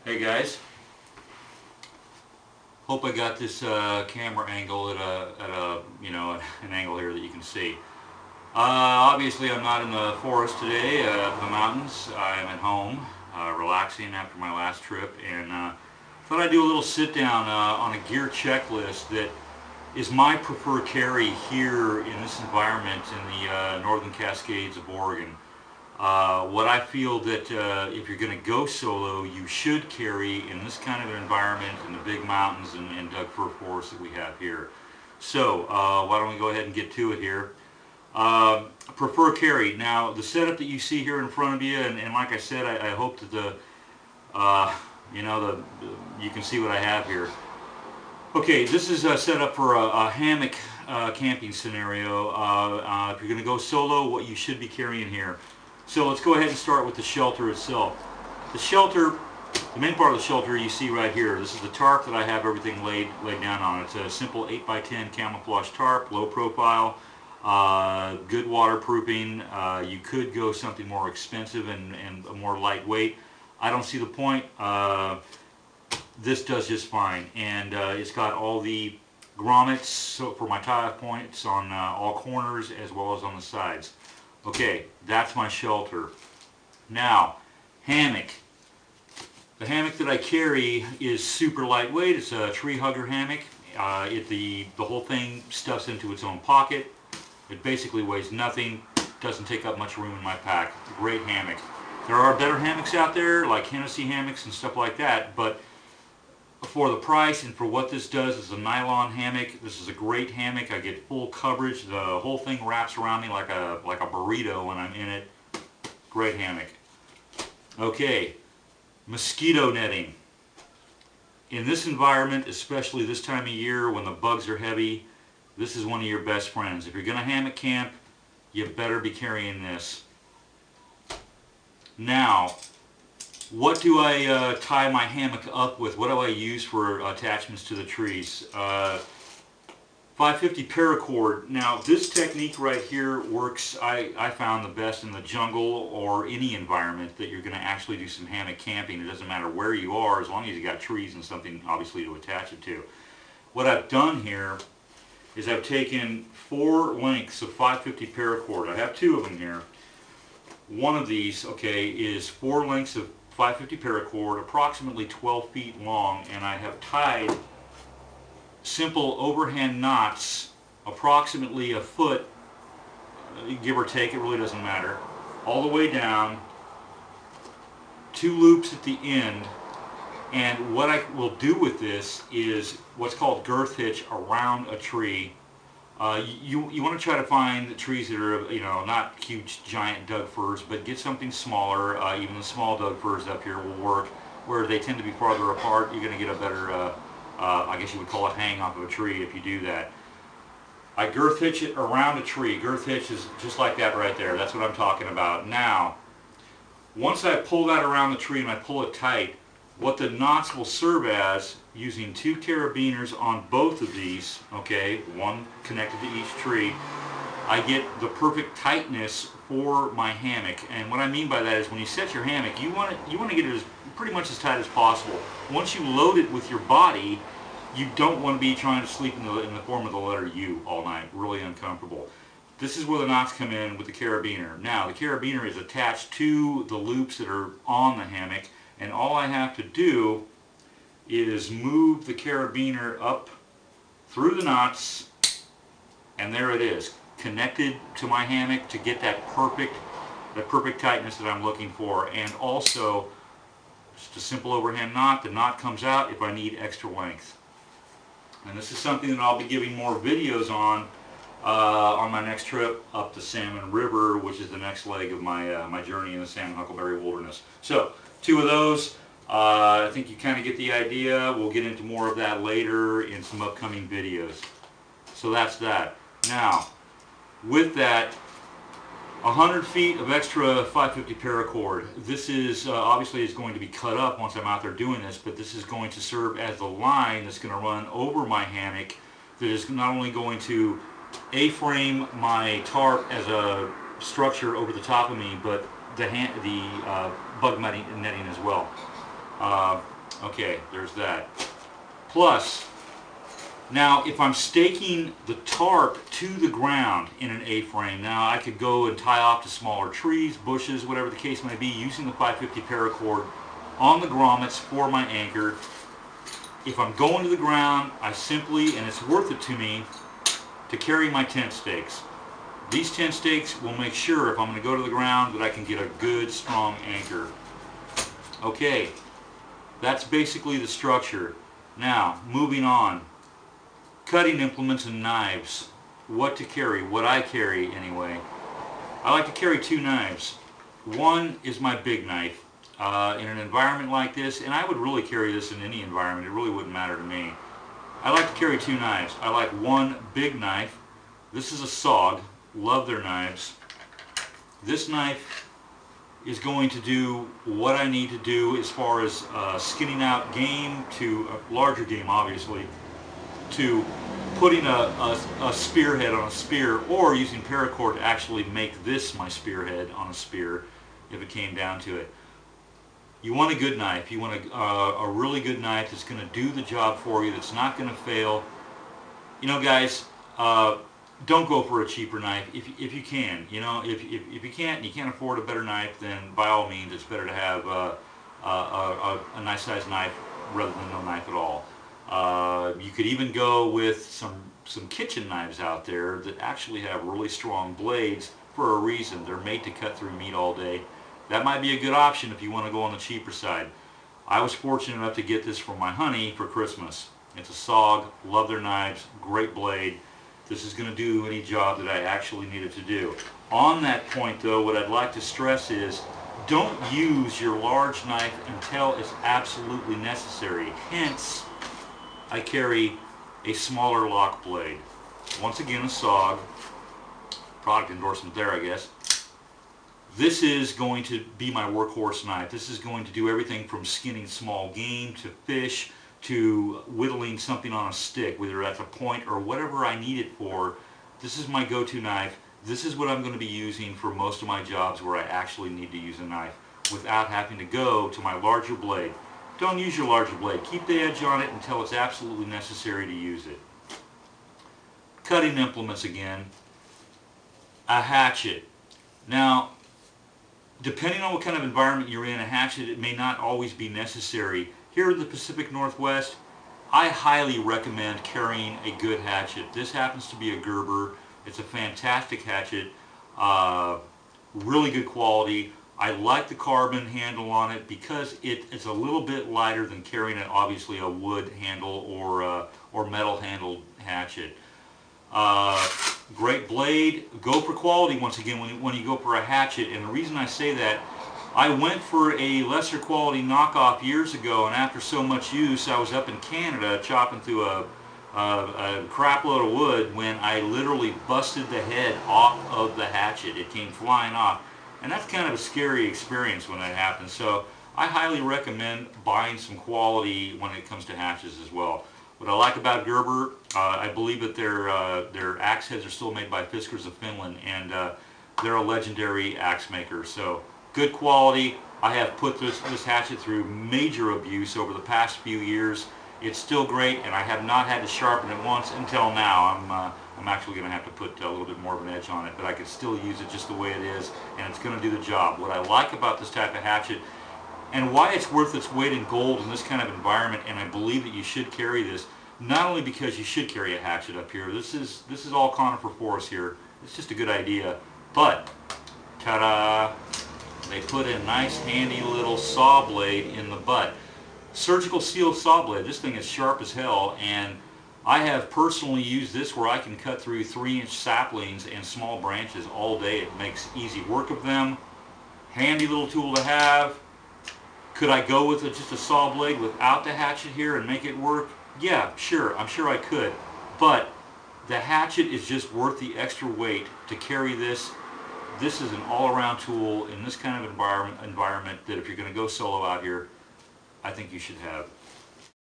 Hey guys, hope I got this camera angle at an angle here that you can see. Obviously I'm not in the forest today, the mountains. I'm at home, relaxing after my last trip, and thought I'd do a little sit down on a gear checklist that is my preferred carry here in this environment in the northern Cascades of Oregon. What I feel that if you're going to go solo, you should carry in this kind of an environment in the big mountains and Doug fir forests that we have here. So why don't we go ahead and get to it here. Prefer carry. Now the setup that you see here in front of you, and like I said, I hope that you can see what I have here. Okay, this is set up for a hammock camping scenario. If you're going to go solo, what you should be carrying here. So let's go ahead and start with the shelter itself. The shelter, the main part of the shelter you see right here. This is the tarp that I have everything laid down on. It's a simple 8x10 camouflage tarp, low profile, good waterproofing. You could go something more expensive and more lightweight. I don't see the point. This does just fine, and it's got all the grommets so for my tie points on all corners as well as on the sides. Okay, that's my shelter. Now, hammock. The hammock that I carry is super lightweight. It's a tree hugger hammock. The whole thing stuffs into its own pocket. It basically weighs nothing. Doesn't take up much room in my pack. Great hammock. There are better hammocks out there, like Hennessy hammocks and stuff like that, but for the price and for what this does, is a nylon hammock. This is a great hammock. I get full coverage. The whole thing wraps around me like a burrito when I'm in it. Great hammock. Okay, mosquito netting. In this environment, especially this time of year when the bugs are heavy, this is one of your best friends. If you're going to hammock camp, you better be carrying this. Now, what do I tie my hammock up with? What do I use for attachments to the trees? 550 paracord. Now this technique right here works, I found the best in the jungle or any environment that you're going to actually do some hammock camping. It doesn't matter where you are as long as you got trees and something obviously to attach it to. What I've done here is I've taken 4 lengths of 550 paracord. I have 2 of them here. One of these, okay, is 4 lengths of 550 paracord, approximately 12 feet long, and I have tied simple overhand knots, approximately a foot, give or take, it really doesn't matter, all the way down, 2 loops at the end. And what I will do with this is what's called girth hitch around a tree. You want to try to find the trees that are, not huge giant Doug firs, but get something smaller. Even the small Doug firs up here will work. Where they tend to be farther apart, you're going to get a better, I guess you would call it hang off of a tree if you do that. I girth hitch it around a tree. Girth hitch is just like that right there. That's what I'm talking about. Now, once I pull that around the tree and I pull it tight, what the knots will serve as, using 2 carabiners on both of these, okay, one connected to each tree, I get the perfect tightness for my hammock. And what I mean by that is when you set your hammock, you want to get it pretty much as tight as possible. Once you load it with your body, you don't want to be trying to sleep in the form of the letter U all night. Really uncomfortable. This is where the knots come in with the carabiner. Now, the carabiner is attached to the loops that are on the hammock, and all I have to do is move the carabiner up through the knots, and there it is, connected to my hammock to get that perfect tightness that I'm looking for. And also, just a simple overhand knot. The knot comes out if I need extra length. And this is something that I'll be giving more videos on my next trip up the Salmon River, which is the next leg of my journey in the Salmon Huckleberry Wilderness. So, 2 of those. I think you kind of get the idea. We'll get into more of that later in some upcoming videos. So that's that. Now, with that, 100 feet of extra 550 paracord. This is obviously is going to be cut up once I'm out there doing this, but this is going to serve as the line that's going to run over my hammock, that is not only going to A-frame my tarp as a structure over the top of me, but the bug netting as well. Okay, there's that. Plus, now if I'm staking the tarp to the ground in an A-frame, now I could go and tie off to smaller trees, bushes, whatever the case may be, using the 550 paracord on the grommets for my anchor. If I'm going to the ground, I simply, and it's worth it to me, to carry my tent stakes. These tent stakes will make sure if I'm going to go to the ground that I can get a good strong anchor. Okay, that's basically the structure. Now, moving on. Cutting implements and knives. What to carry, what I carry anyway. I like to carry two knives. One is my big knife. In an environment like this, and I would really carry this in any environment, it really wouldn't matter to me. I like to carry two knives. I like one big knife. This is a SOG. Love their knives. This knife is going to do what I need to do as far as skinning out game, to larger game obviously, to putting a spearhead on a spear, or using paracord to actually make this my spearhead on a spear if it came down to it. You want a good knife. You want a really good knife that's going to do the job for you, that's not going to fail. You know, guys, don't go for a cheaper knife if you can. You know, if you can't and you can't afford a better knife, then by all means it's better to have a nice sized knife rather than no knife at all. You could even go with some kitchen knives out there that actually have really strong blades for a reason. They're made to cut through meat all day. That might be a good option if you want to go on the cheaper side. I was fortunate enough to get this from my honey for Christmas. It's a SOG, love their knives, great blade. This is going to do any job that I actually needed to do. On that point though, what I'd like to stress is, don't use your large knife until it's absolutely necessary. Hence, I carry a smaller lock blade. Once again, a SOG. Product endorsement there, I guess. This is going to be my workhorse knife. This is going to do everything from skinning small game to fish to whittling something on a stick, whether that's a point or whatever I need it for. This is my go-to knife. This is what I'm going to be using for most of my jobs where I actually need to use a knife without having to go to my larger blade. Don't use your larger blade. Keep the edge on it until it's absolutely necessary to use it. Cutting implements again. A hatchet. Now, depending on what kind of environment you're in, a hatchet, it may not always be necessary. Here in the Pacific Northwest, I highly recommend carrying a good hatchet. This happens to be a Gerber. It's a fantastic hatchet, really good quality. I like the carbon handle on it because it's a little bit lighter than carrying obviously a wood handle or metal handled hatchet. Great blade. Go for quality once again when you go for a hatchet. And the reason I say that, I went for a lesser quality knockoff years ago, and after so much use, I was up in Canada chopping through a crap load of wood when I literally busted the head off of the hatchet. It came flying off. And that's kind of a scary experience when that happens. So I highly recommend buying some quality when it comes to hatchets as well. What I like about Gerber, I believe that their axe heads are still made by Fiskars of Finland, and they're a legendary axe maker. So good quality. I have put this hatchet through major abuse over the past few years. It's still great, and I have not had to sharpen it once until now. I'm actually going to have to put a little bit more of an edge on it, but I can still use it just the way it is, and it's going to do the job. What I like about this type of hatchet, and why it's worth its weight in gold in this kind of environment, and I believe that you should carry this, not only because you should carry a hatchet up here, this is all conifer forest here, it's just a good idea, but, ta-da, they put a nice handy little saw blade in the butt. Surgical steel saw blade, this thing is sharp as hell, and I have personally used this where I can cut through 3-inch saplings and small branches all day. It makes easy work of them. Handy little tool to have. Could I go with just a saw blade without the hatchet here and make it work? Yeah, sure. I'm sure I could. But the hatchet is just worth the extra weight to carry this. This is an all-around tool in this kind of environment that if you're going to go solo out here, I think you should have.